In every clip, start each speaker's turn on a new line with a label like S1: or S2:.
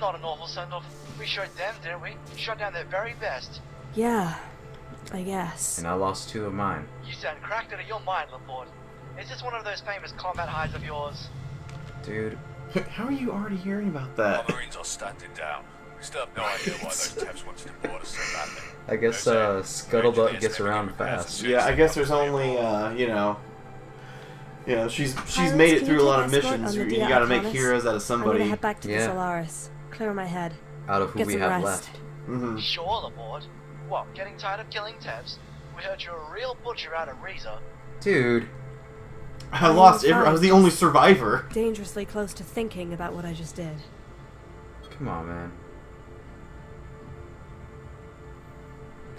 S1: not an awful send-off. We showed them, didn't we? Shot down their very best.
S2: Yeah, I guess.
S3: And I lost 2 of mine.
S1: You sound cracked out of your mind, Laporte. Is this one of those famous combat highs of yours?
S3: Dude.
S4: How are you already hearing about that?
S5: Our Marines are standing down. We still have no idea why those Tevs wanted to board us so badly.
S3: I guess Scuttlebutt gets around fast.
S4: Yeah, I guess there's only, she's made it through a lot of missions. You gotta make heroes out of
S2: I'm
S4: somebody.
S2: gonna head back to the Solaris. Clear my head.
S3: Out of who
S2: Get
S3: we
S2: some
S3: have
S2: rest.
S3: left.
S4: Mm-hmm.
S1: Sure, Laporte. What, getting tired of killing Tevs? We heard you're a real butcher out of Reza.
S3: Dude.
S4: I was the only survivor.
S2: Dangerously close to thinking about what I just did.
S3: Come on, man.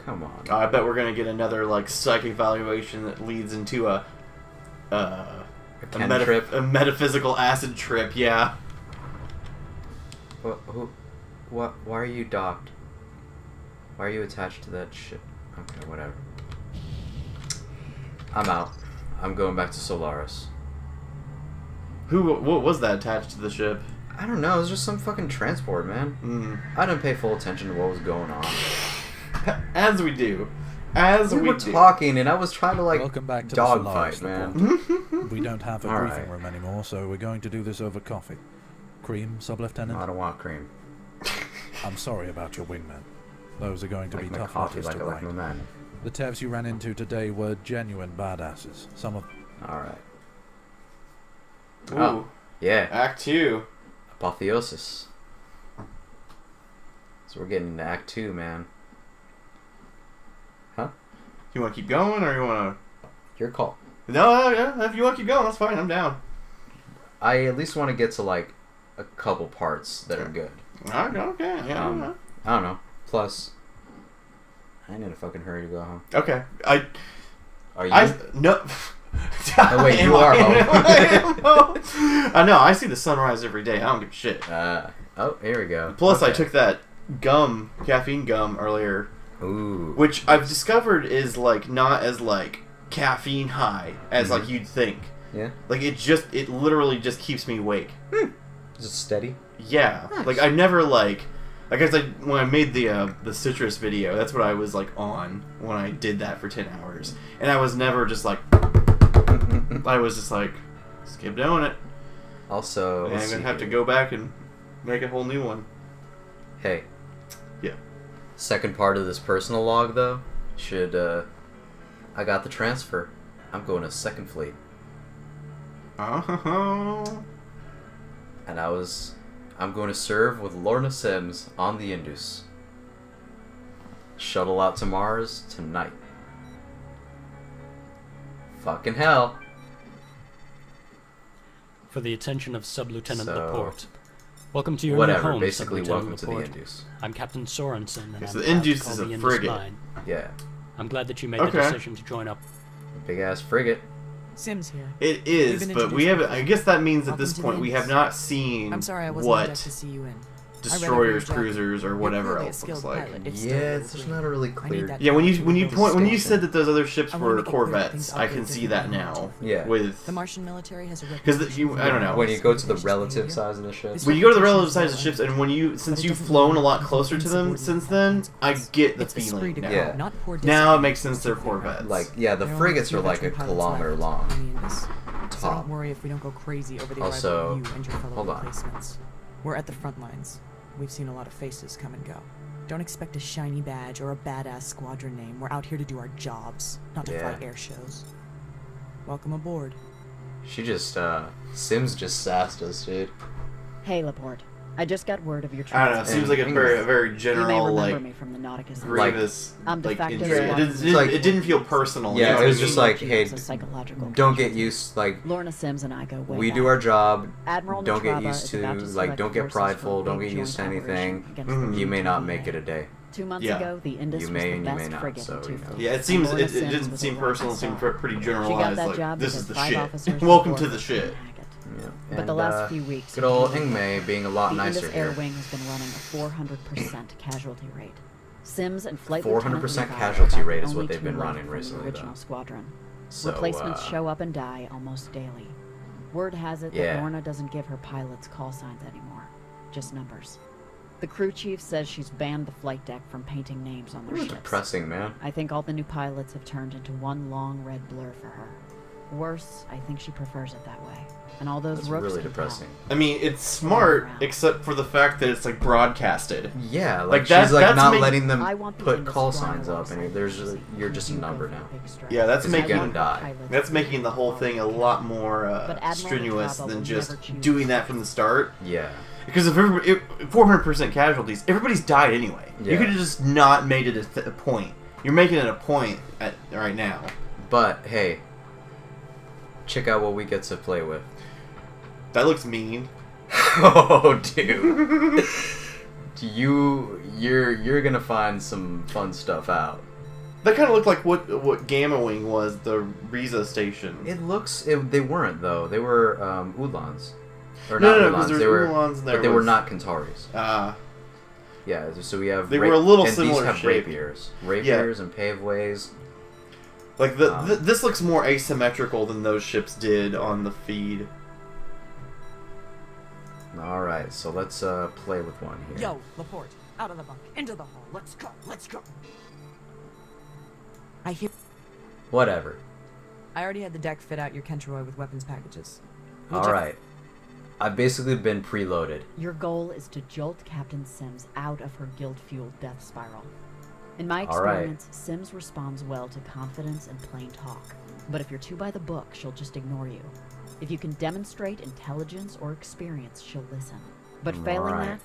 S3: Come on.
S4: I bet we're gonna get another psych evaluation that leads into a metaphysical acid trip. Yeah.
S3: What? Why are you docked? Why are you attached to that ship? Okay, whatever. I'm out. I'm going back to Solaris.
S4: What was that attached to the ship?
S3: I don't know. It was just some fucking transport, man. I didn't pay full attention to what was going on.
S4: As we do.
S3: We were talking, and I was trying to
S6: Welcome back to
S3: dogfight, man.
S6: We don't have a briefing room anymore, so we're going to do this over coffee. Cream, Sub-Lieutenant?
S3: No, I don't want cream.
S6: I'm sorry about your wingmen. Those are going to be tough
S3: coffee
S6: letters to write.
S3: my man.
S6: The Tevs you ran into today were genuine badasses. Some of...
S3: Alright.
S4: Ooh.
S3: Oh, yeah.
S4: Act 2.
S3: Apotheosis. So we're getting into Act 2, man. Huh?
S4: You want to keep going, or you want to...
S3: Your call.
S4: No, yeah, if you want to keep going, that's fine. I'm down.
S3: I at least want to get to, a couple parts that are good.
S4: Okay, yeah.
S3: I don't know. Plus, I ain't in a fucking hurry to go home.
S4: Okay.
S3: Are you?
S4: No.
S3: Oh, wait, you are home.
S4: I know, I see the sunrise every day. I don't give a shit.
S3: Oh, here we go.
S4: Plus, I took that caffeine gum earlier.
S3: Ooh.
S4: Which I've discovered is, not as, caffeine high as, you'd think.
S3: Yeah?
S4: It literally just keeps me awake.
S3: Is it steady?
S4: Yeah.
S3: Nice.
S4: I never, I guess when I made the citrus video, that's what I was, on when I did that for 10 hours. And I was never just, I was just just keep doing it.
S3: Also,
S4: and I'm going to have to go back and make a whole new one.
S3: Hey.
S4: Yeah.
S3: Second part of this personal log, though, I got the transfer. I'm going to 2nd Fleet.
S4: Oh.
S3: And I'm going to serve with Lorna Sims on the Indus. Shuttle out to Mars tonight. Fucking hell.
S7: For the attention of Sub-Lieutenant Laporte. Welcome to your new home,
S3: basically welcome to the
S7: Laporte.
S3: Indus.
S7: I'm Captain Sorensen, and I'm
S4: the
S7: proud to
S4: Indus
S7: call
S4: is
S7: the
S4: a
S7: Indus
S4: frigate.
S7: mine.
S3: Yeah.
S7: I'm glad that you made the decision to join up.
S3: Big ass frigate.
S8: Sims here.
S4: It is, but we haven't. I guess that means at this point we have not seen what
S8: to see you in.
S4: destroyers, cruisers, or whatever else looks like.
S3: Yeah, it's not a really clear.
S4: Yeah, when you said that those other ships were Corvettes, I can see that now.
S3: Yeah.
S4: With
S8: the Martian military has a
S4: because I don't know.
S3: When you go to the relative size of the ships.
S4: When you go to the relative size of ships, and since you've flown a lot closer to them since then, I get the feeling now.
S3: Yeah.
S4: Now it makes sense they're Corvettes.
S3: The frigates are a kilometer long.
S8: So don't worry if we don't go crazy over the arrival of you and your fellow replacements. We're at the front lines. We've seen a lot of faces come and go. Don't expect a shiny badge or a badass squadron name. We're out here to do our jobs, not to fly air shows. Welcome aboard.
S3: She just, Sims just sassed us, dude.
S9: Hey, Laporte. I just got word of your
S4: transfer. I don't know, it seems like a very general,
S9: you may remember me from the Nauticus.
S4: Grievous,
S9: it
S4: it didn't feel personal.
S3: Yeah, it was just hey, don't get used,
S9: Lorna Sims and I go way
S3: we
S9: back.
S3: do our job,
S9: Admiral
S3: don't get
S9: Natrava
S3: used
S9: is
S3: to,
S9: about to select
S3: don't get
S9: forces
S3: prideful,
S9: for a
S3: don't
S9: big
S3: get used to
S9: joint
S3: anything,
S9: operation against the
S3: you may not
S9: DPA.
S3: make it a day.
S9: 2 months ago, the Indus
S3: you
S9: was
S3: may
S9: the
S3: and you may
S9: best
S3: not,
S9: frigate
S3: so,
S9: in 2 fleets.
S4: Yeah, it seems
S9: Lorna
S4: it
S9: Sims
S4: didn't
S9: was
S4: seem
S9: a
S4: personal. It
S9: rock
S4: seemed
S9: star.
S4: pretty
S9: She
S4: generalized.
S9: got that job
S4: This is the
S9: because 5
S4: shit.
S9: officers
S4: Welcome
S9: were
S4: to the shit.
S3: Yeah.
S9: But the last few weeks,
S3: good old Ingmei being a lot
S9: the
S3: nicer
S9: Indus
S3: here.
S9: Air Wing has been running a 400% casualty rate. Sims and Flight
S3: 400% casualty rate is what they've been running recently,
S9: original
S3: though.
S9: Squadron.
S3: So,
S9: Replacements show up and die almost daily. Word has it that Lorna doesn't give her pilots call signs anymore, just numbers. The crew chief says she's banned the flight deck from painting names on their ships.
S3: Depressing, man.
S9: I think all the new pilots have turned into one long red blur for her. Worse, I think she prefers it that way. And all those
S3: That's
S9: rooks
S3: really
S9: can
S3: depressing.
S9: tell.
S4: I mean, it's smart, except for the fact that it's like broadcasted.
S3: Yeah,
S4: Like,
S3: she's
S4: that's
S3: like not
S4: make-
S3: letting them
S9: I want the
S3: put
S9: Indus
S3: call
S9: flying
S3: signs up, and
S9: alongside
S3: there's
S9: the
S3: you're just a
S9: you
S3: number
S9: go
S3: now.
S9: for a big strike.
S4: Yeah, that's
S3: 'Cause you're
S4: making
S3: gonna die.
S4: That's making the whole thing a lot more
S9: But Admiral
S4: strenuous
S9: Traba
S4: than
S9: will
S4: just
S9: never choose
S4: doing that
S9: to
S4: from the start.
S3: Yeah.
S4: Because if 400% casualties, everybody's died anyway.
S3: Yeah.
S4: You could have just not made it a point. You're making it a point right now.
S3: But hey, check out what we get to play with.
S4: That looks mean.
S3: Oh, dude. You're gonna find some fun stuff out.
S4: That kind of looked like what Gamma Wing was, the Riza station.
S3: They weren't though. They were Ulans. Or
S4: No,
S3: not
S4: no, because
S3: Ulans.
S4: there's
S3: They were,
S4: Ulans and there
S3: but they were
S4: was-
S3: not Kentaris. Yeah, so we have.
S4: They were a little
S3: and
S4: similar
S3: these have
S4: shape.
S3: rapiers and paveways.
S4: Like this looks more asymmetrical than those ships did on the feed.
S3: All right, so let's play with one here.
S8: Yo, Laporte, out of the bunk, into the hall. Let's go, let's go. I hear.
S3: Whatever.
S8: I already had the deck fit out your Kentroy with weapons packages.
S3: All right. I've basically been preloaded.
S9: Your goal is to jolt Captain Sims out of her guilt-fueled death spiral. In my
S3: All right.
S9: experience, Sims responds well to confidence and plain talk. But if you're too by the book, she'll just ignore you. If you can demonstrate intelligence or experience, she'll listen. But failing that...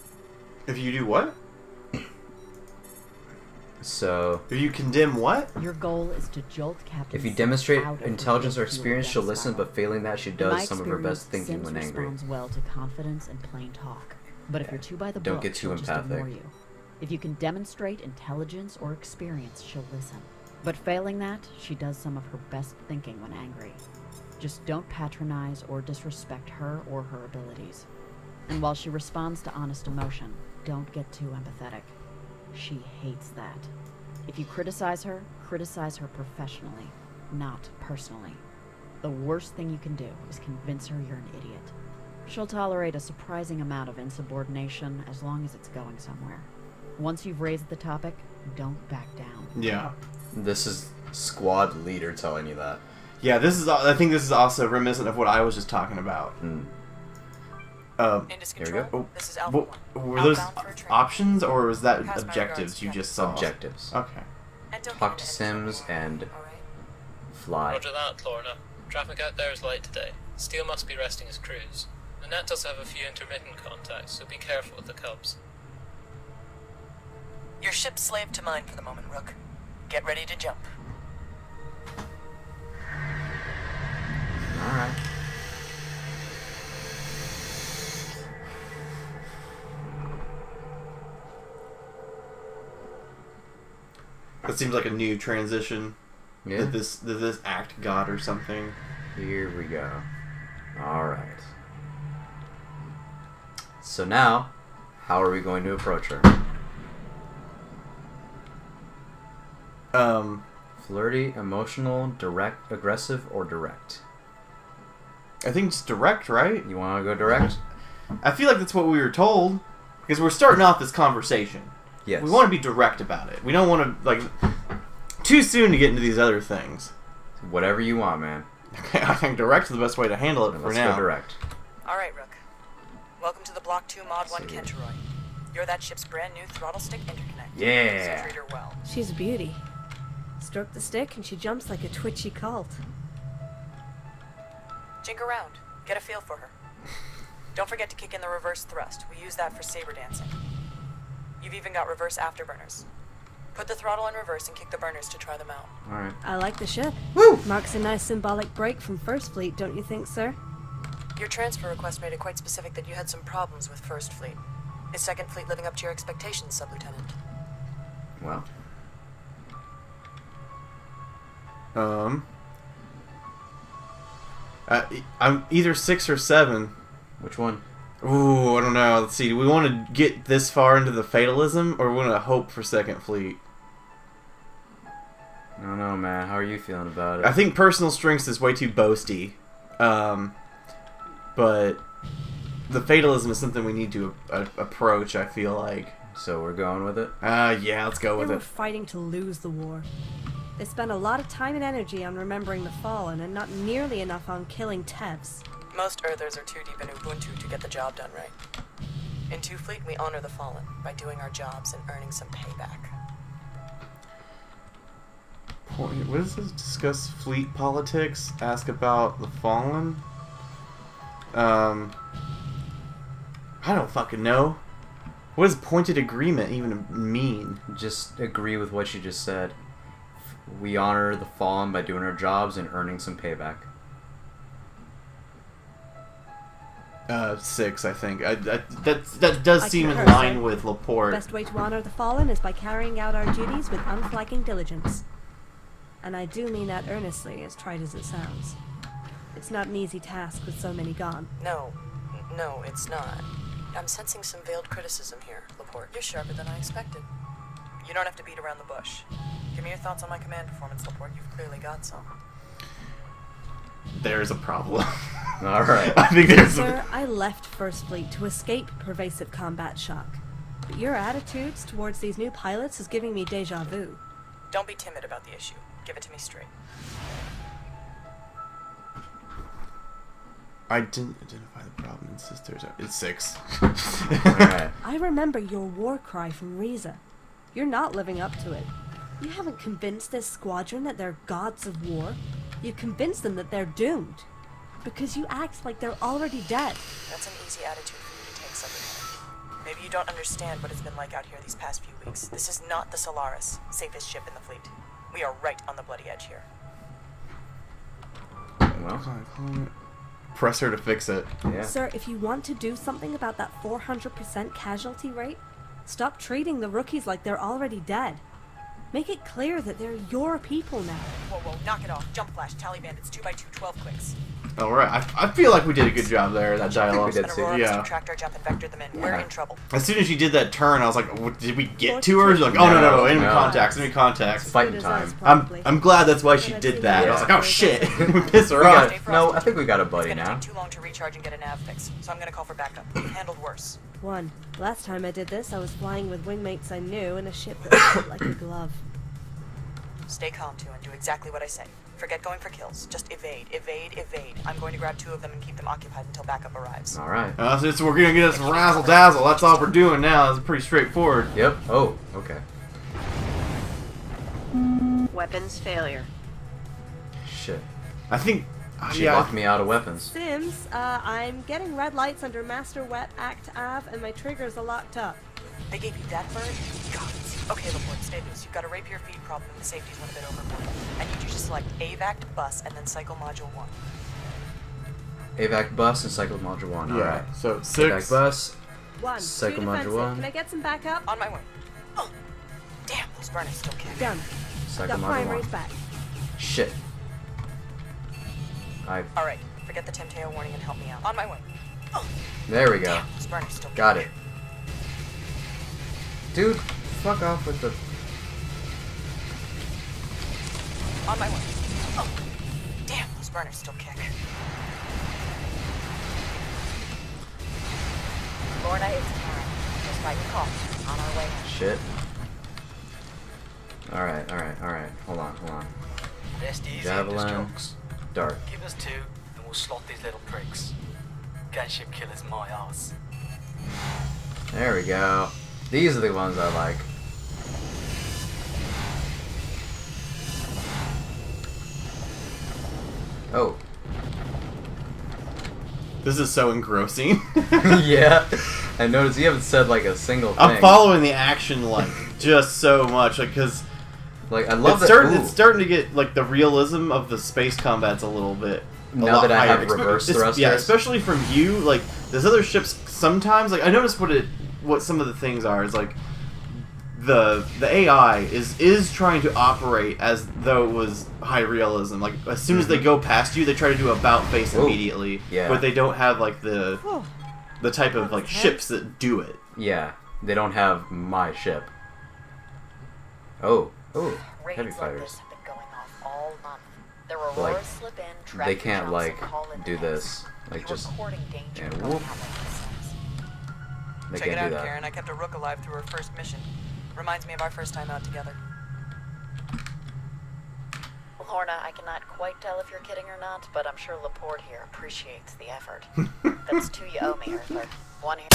S4: If you do what?
S3: So...
S4: If you condemn what?
S9: Your goal is to jolt Captain
S3: If you
S9: Sims
S3: demonstrate
S9: out of her
S3: intelligence or
S9: guilt-fueled
S3: experience, she'll
S9: death
S3: listen,
S9: spiral.
S3: but failing that, she
S9: In
S3: does
S9: my
S3: some of her best
S9: experience,
S3: thinking
S9: Sims
S3: when angry.
S9: responds well to confidence and plain talk. But if you're too by the
S3: Don't
S9: book,
S3: get too
S9: she'll just
S3: empathic.
S9: ignore you. If you can demonstrate intelligence or experience, she'll listen. But failing that, she does some of her best thinking when angry. Just don't patronize or disrespect her or her abilities. And while she responds to honest emotion, don't get too empathetic. She hates that. If you criticize her professionally, not personally. The worst thing you can do is convince her you're an idiot. She'll tolerate a surprising amount of insubordination as long as it's going somewhere. Once you've raised the topic, don't back down.
S4: Yeah.
S3: This is squad leader telling you that.
S4: Yeah, I think this is also reminiscent of what I was just talking about.
S10: Indus
S3: Here we
S10: Control,
S3: go.
S10: this is Alpha 1.
S4: Were those
S10: Outbound for a train.
S4: options, or was that
S10: Pass my
S4: objectives
S10: regards,
S4: you
S10: Captain.
S4: just saw?
S3: Objectives.
S4: Okay.
S10: And don't
S3: Talk
S10: get
S3: to
S10: into any
S3: Sims
S10: trouble,
S3: and
S10: alright?
S3: fly.
S11: Roger that, Lorna. Traffic out there is light today. Steele must be resting his crews. The net does have a few intermittent contacts, so be careful with the Cubs.
S10: Your ship's slave to mine for the moment, Rook. Get ready to jump.
S3: Alright.
S4: That seems like a new transition.
S3: Yeah.
S4: That this act got or something.
S3: Here we go. Alright. So now, how are we going to approach her? Flirty, emotional, direct, aggressive, or direct?
S4: I think it's direct, right?
S3: You want to go direct?
S4: I feel like that's what we were told. Because we're starting off this conversation.
S3: Yes.
S4: We want to be direct about it. We don't want to, like, too soon to get into these other things.
S3: Whatever you want, man.
S4: Okay, I think direct is the best way to handle it for
S3: Let's
S4: now.
S3: go direct.
S10: Alright, Rook. Welcome to the Block 2 Mod 1 Kentroy. You're that ship's brand new throttle stick interconnect.
S3: Yeah.
S10: So treat her well.
S2: She's a beauty. Stroke the stick and she jumps like a twitchy colt.
S10: Jink around. Get a feel for her. Don't forget to kick in the reverse thrust. We use that for saber dancing. You've even got reverse afterburners. Put the throttle in reverse and kick the burners to try them out.
S3: Alright.
S2: I like the ship.
S4: Woo!
S2: Marks a nice symbolic break from First Fleet, don't you think, sir?
S10: Your transfer request made it quite specific that you had some problems with First Fleet. Is Second Fleet living up to your expectations, Sub-Lieutenant?
S3: Well.
S4: I'm either 6 or 7.
S3: Which one?
S4: Ooh, I don't know. Let's see. Do we want to get this far into the fatalism, or we want to hope for Second Fleet?
S3: I don't know, man. How are you feeling about it?
S4: I think personal strengths is way too boasty. But the fatalism is something we need to approach, I feel like.
S3: So we're going with it?
S4: Yeah, let's go with
S2: They were
S4: it.
S2: fighting to lose the war. They spent a lot of time and energy on remembering the Fallen, and not nearly enough on killing Tevs.
S10: Most Earthers are too deep in Ubuntu to get the job done right. In Two Fleet, we honor the Fallen by doing our jobs and earning some payback.
S4: Point. What is this? Discuss fleet politics. Ask about the Fallen. I don't fucking know. What does pointed agreement even mean?
S3: Just agree with what you just said. We honor the Fallen by doing our jobs and earning some payback.
S4: 6, I think. That does seem in
S2: concur,
S4: line
S2: sir.
S4: with Laporte.
S2: The best way to honor the Fallen is by carrying out our duties with unflagging diligence. And I do mean that earnestly, as trite as it sounds. It's not an easy task with so many gone.
S10: No, it's not. I'm sensing some veiled criticism here, Laporte. You're sharper than I expected. You don't have to beat around the bush. Give me your thoughts on my command performance, Laporte. You've clearly got some.
S4: There's a problem.
S3: Alright.
S4: I think there's
S2: Sir, I left First Fleet to escape pervasive combat shock. But your attitudes towards these new pilots is giving me deja vu.
S10: Don't be timid about the issue. Give it to me straight.
S4: I didn't identify the problem in sisters. It's 6.
S3: Alright.
S2: I remember your war cry from Riza. You're not living up to it. You haven't convinced this squadron that they're gods of war. You convinced them that they're doomed. Because you act like they're already dead.
S10: That's an easy attitude for you to take, Sublieutenant. Maybe you don't understand what it's been like out here these past few weeks. This is not the Solaris, safest ship in the fleet. We are right on the bloody edge here.
S3: Well,
S4: press her to fix it.
S3: yeah.
S2: Sir, if you want to do something about that 400% casualty rate, stop treating the rookies like they're already dead. Make it clear that they're your people now.
S10: Whoa, knock it off. Jump flash, tally bandits, 2x2, 12 clicks.
S4: Alright, I feel like we did a good job there, that dialogue.
S3: we did too.
S4: Yeah.
S10: Tracked our jump and vectored them in. We're in trouble.
S4: As soon as she did that turn, I was like, did we get to her? She's like, oh no, enemy contacts, enemy contacts.
S3: Fighting time.
S4: I'm glad that's why she did that.
S3: Yeah.
S4: I was like, oh shit, we pissed her
S3: We
S4: off.
S3: got, no, I think we got a buddy
S10: It's gonna
S3: now.
S10: take too long to recharge and get a nav fix, so I'm gonna call for backup. We've handled worse.
S2: Last time I did this, I was flying with wingmates I knew in a ship that fit like a glove.
S10: Stay calm, too, and do exactly what I say. Forget going for kills. Just evade. I'm going to grab 2 of them and keep them occupied until backup arrives.
S3: Alright.
S4: So we're gonna get us razzle dazzle. That's all we're doing now. It's pretty straightforward.
S3: Yep. Oh, okay.
S12: Weapons failure.
S3: Shit.
S4: I think
S3: She locked me out of weapons.
S2: Sims, I'm getting red lights under Master Wet Act Av, and my triggers are locked up.
S10: They gave you that bird? Gods. Okay, Laporte, stay loose. You've got a rapier feed problem and the safety's went a bit overboard. I need you to select AVAC, bus, and then cycle module 1.
S3: AVAC bus and cycle module 1. Alright.
S4: So
S3: AVAC
S4: 6.
S3: bus.
S2: 1,
S3: Cycle
S2: 2
S3: module
S2: defensive.
S3: 1.
S2: Can I get some backup?
S10: On my way. Oh, damn, those burners still kick.
S2: Done.
S3: Cycle
S2: Got
S3: module
S2: primaries
S3: 1.
S2: back.
S3: Shit.
S10: Alright, forget the Timteo warning and help me out. On my way. Oh,
S3: There we go.
S10: damn, those burners still kick.
S3: Got it. Dude, fuck off with the...
S10: On my way. Oh, damn, those burners still kick.
S12: Lorna, it's time. Just like you called. On our way.
S3: Shit. Alright. Hold on.
S1: Rest easy,
S3: Javelin.
S1: jokes.
S3: Dart.
S1: Give us 2, and we'll slot these little pricks. Gunship killer's my ass.
S3: There we go. These are the ones I like. Oh.
S4: This is so engrossing.
S3: Yeah. I noticed you haven't said like a single thing.
S4: I'm following the action like just so much, like because
S3: like I love
S4: it's starting to get like the realism of the space combat's a little bit.
S3: Now that I have
S4: higher.
S3: reverse thrusters.
S4: Yeah, especially from you. Like there's other ships sometimes. Like I noticed what some of the things are is like the AI is trying to operate as though it was high realism. Like as soon as they go past you, they try to do about face immediately.
S3: Yeah.
S4: But they don't have like the type of like ships that do it.
S3: Yeah, they don't have my ship. Oh, heavy
S12: Raids like
S3: fighters.
S12: this have been going off all month. The Auroras
S3: Like,
S12: slip in,
S3: they
S12: track your
S3: can't
S12: jumps,
S3: like
S12: and call in
S3: do
S12: tanks.
S3: this, like
S12: Be
S3: just
S12: recording danger
S3: and
S12: going
S3: whoop.
S12: out like this.
S3: They
S10: Check it
S3: can't
S10: out,
S3: do that.
S10: Karen. I kept a rook alive through her first mission. Reminds me of our first time out together.
S9: Well, Horna, I cannot quite tell if you're kidding or not, but I'm sure Laporte here appreciates the effort. That's two you owe me, Earther. One here.